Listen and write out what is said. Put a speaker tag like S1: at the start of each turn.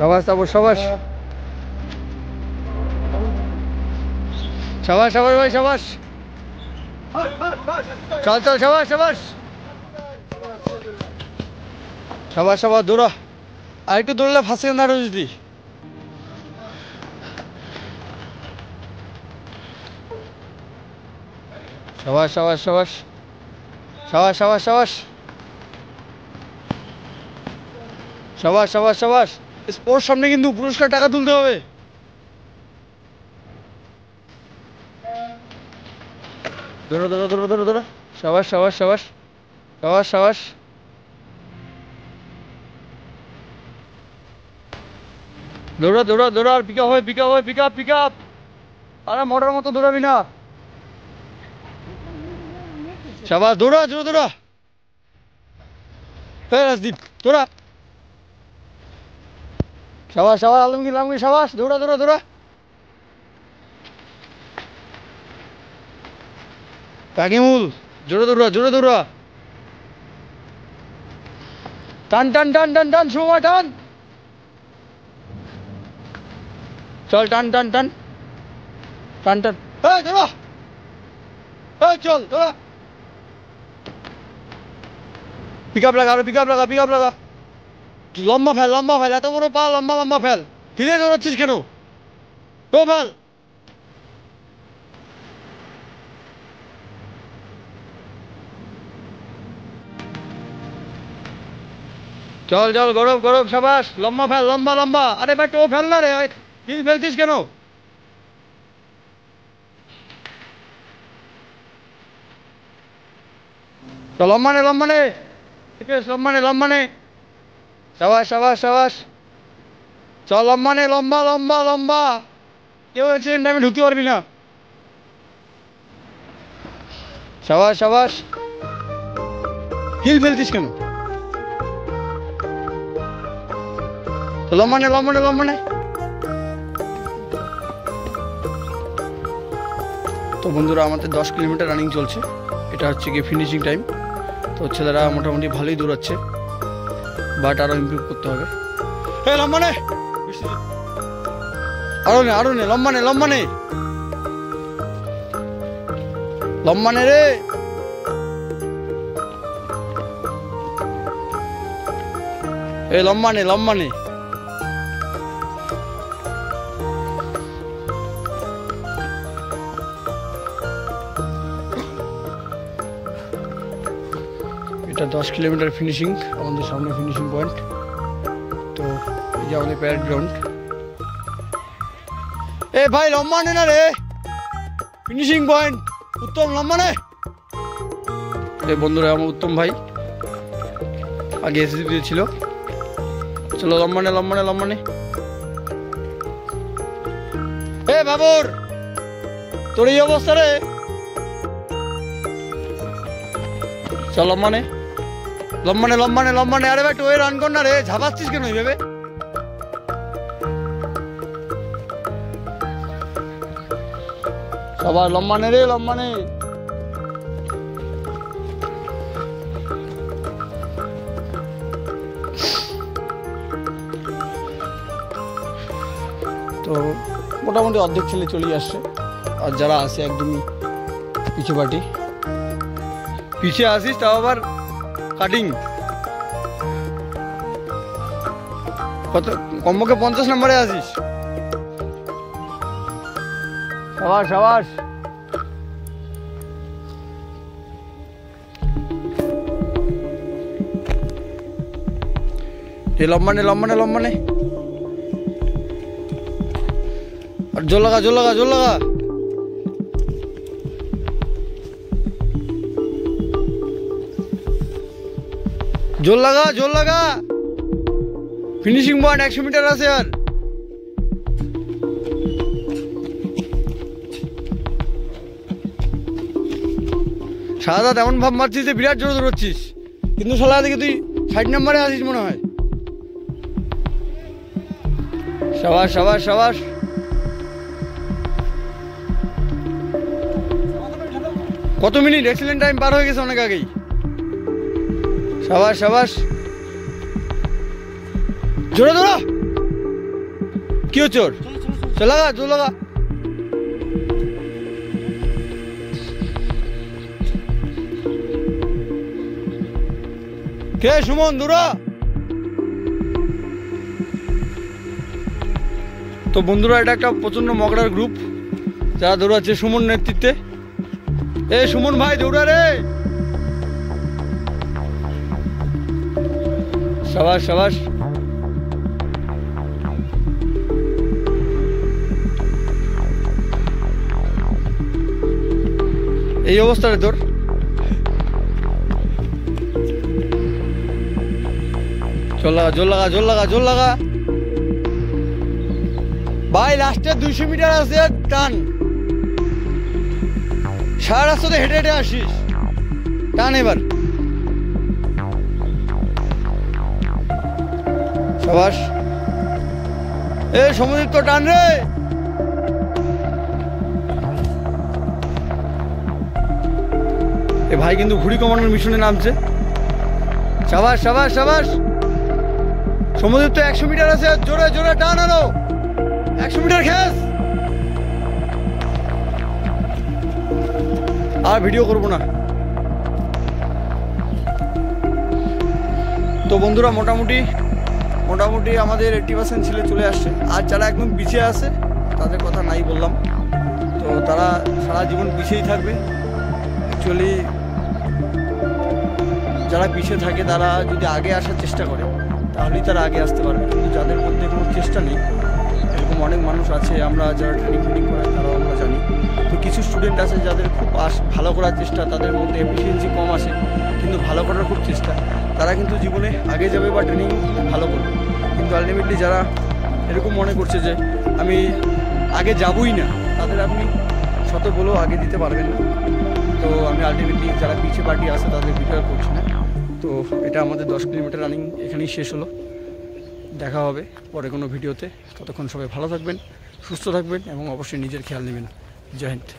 S1: সাবাস তাবর সাবাস সাবাস সাবাস ভাই সাবাস চল চল সাবাস সাবাস সাবাস সাবাস দৌড়া আর একটু দৌড়লে ফাঁসে না যদি সাবাস সাবাস সাবাস সাবাস সাবাস সাবাস সাবাস সাবাস সাবাস স্পোর্টস সামনে কিন্তু পুরস্কার টাকা তুলতে হবে দৌড়া দৌড়া দৌড়া দৌড়া দৌড়া সাবাস সাবাস সাবাস সাবাস সাবাস দৌড়া দৌড়া দৌড়া আর পিক আপ হয় পিক আপ হয় পিক আপ পিক আপ আরে মোটর মতো দৌড়াবি না সাবাস দৌড়া জোরে দৌড়া হ্যাঁ রাজদীপ দৌড়া সাবাস সাবাস আলমগীর আলমগীর সাবাস দৌড়া দৌড়া দৌড়া কাকিমুল জোরে দৌড়া জোরে দৌড়া টান টান টান টান টান সময় টান চল টান টান টান টান টান এই দৌড়া এই চল দৌড়া পিক আপ লাগা আরো পিক আপ লাগা লম্বা ফেল এত বড় পা লম্বা লম্বা ফেল হিলে দৌড়াচ্ছিস কেন ও ফেল চল চল গরম গরম সাবাস লম্বা ফেল লম্বা লম্বা আরে ভাই ও ফেল না রে হিল ফেলছিস কেন তো লম্বা নে লম্বা নে সাবাস সাবাস সাবাস চল লম্বা নে লম্বা লম্বা লম্বা কেউ অ্যাক্সিডেন্ট টাইমে ঢুকতে পারবি না সাবাস সাবাস হিল ফেলছিস কেন লম্বা নে তো বন্ধুরা আমাদের 10 কিলোমিটার রানিং চলছে এটা হচ্ছে কি ফিনিশিং টাইম তো ছেলেরা মোটামুটি ভালোই দৌড়াচ্ছে বাট আরো ইমপ্রুভ করতে হবে এই লম্বা নে আরো নে লম্বা নে রে এই লম্বা নে এটা 10 কিলোমিটার ফিনিশিং আমাদের সামনে ফিনিশিং পয়েন্ট তো এই যে আমাদের প্যারেড গ্রাউন্ড এ ভাই লম্বা নে না রে ফিনিশিং পয়েন্ট উত্তম লম্বা নে এই বন্ধুরা আমার উত্তম ভাই আগে এসএসবি ছিল চলো লম্বা নে এ বাবুর তোর এই অবস্থা রে চল লম্বা নে আরে ভাই টোয়ে রান কর না রে ঝাপাচ্ছিস কেন এইভাবে সবার লম্বা নে তো মোটামুটি অর্ধেক ছেলে চলে আসছে আর যারা আসে একদমই পিছু পাটি পিছিয়ে আসিস তাও আবার কাটিং কত কমপক্ষে 50 নম্বরে আসিস সাবাস এই লম্বা নে আর জোর লাগা জোর লাগা ফিনিশিং পয়েন্ট 100 মিটার আছে আর সাদা তেমন ভাব মারছিস যে বিরাট জোরে দৌড়চ্ছিস কিন্তু সালা দেখে তুই 60 নম্বরে আসিস মনে হয় সাবাস কত মিনিট এক্সিলেন্ট টাইম পার হয়ে গেছে অনেক আগেই সাবাস জোরে দৌড়া क्यों चोर चला जो लगा কে সুমন দূরা। তো বন্ধুরা এটা একটা প্রচন্ড মগরার গ্রুপ যারা দৌড়াচ্ছে সুমন নেতৃত্বে। এ সুমন ভাই দৌড়া রে, সাবাস সাবাস। এই অবস্থা রে তোর। জোর লাগা ভাই, লাস্টে 200 মিটার আছে টান। সারা রাস্তাতে হেঁটে হেঁটে আসিস, টান এবার। সাবাস। এ সমুদ্র টান রে। এ ভাই কিন্তু ঘুড়ি কমানোর মিশনে নামছে। সাবাস সাবাস সাবাস। সমুদ্র তো 100 মিটার আছে, জোরে জোরে টান আনো। 100 মিটার খেস। আর ভিডিও করবো না। তো বন্ধুরা মোটামুটি আমাদের 80% ছেলে চলে আসছে। আর যারা একদম পিছিয়ে আছে তাদের কথা নাই বললাম। তো তারা সারা জীবন পিছিয়েই থাকবে। অ্যাকচুয়ালি যারা পিছিয়ে থাকে তারা যদি আগে আসার চেষ্টা করে তাহলেই তারা আগে আসতে পারবে। কিন্তু যাদের মধ্যে কোনো চেষ্টা নেই, এরকম অনেক মানুষ আছে, আমরা যারা ট্রেনিং করাই তারাও আমরা জানি। তো কিছু স্টুডেন্ট আছে যাদের খুব ভালো করার চেষ্টা, তাদের মধ্যে এফিসিয়েন্সি কম আসে কিন্তু ভালো করার খুব চেষ্টা, তারা কিন্তু জীবনে আগে যাবে বা ট্রেনিং ভালো করবে। কিন্তু আলটিমেটলি যারা এরকম মনে করছে যে আমি আগে যাবই না, তাদের আপনি শত বলেও আগে দিতে পারবেন না। তো আমি আলটিমেটলি যারা পিছিয়ে পার্টি আছে তাদের ভিডিও করছি না। তো এটা আমাদের 10 কিলোমিটার রানিং এখানেই শেষ হলো। দেখা হবে পরে কোনো ভিডিওতে। ততক্ষণ সবাই ভালো থাকবেন, সুস্থ থাকবেন এবং অবশ্যই নিজের খেয়াল নেবেন। জয় হিন্দ।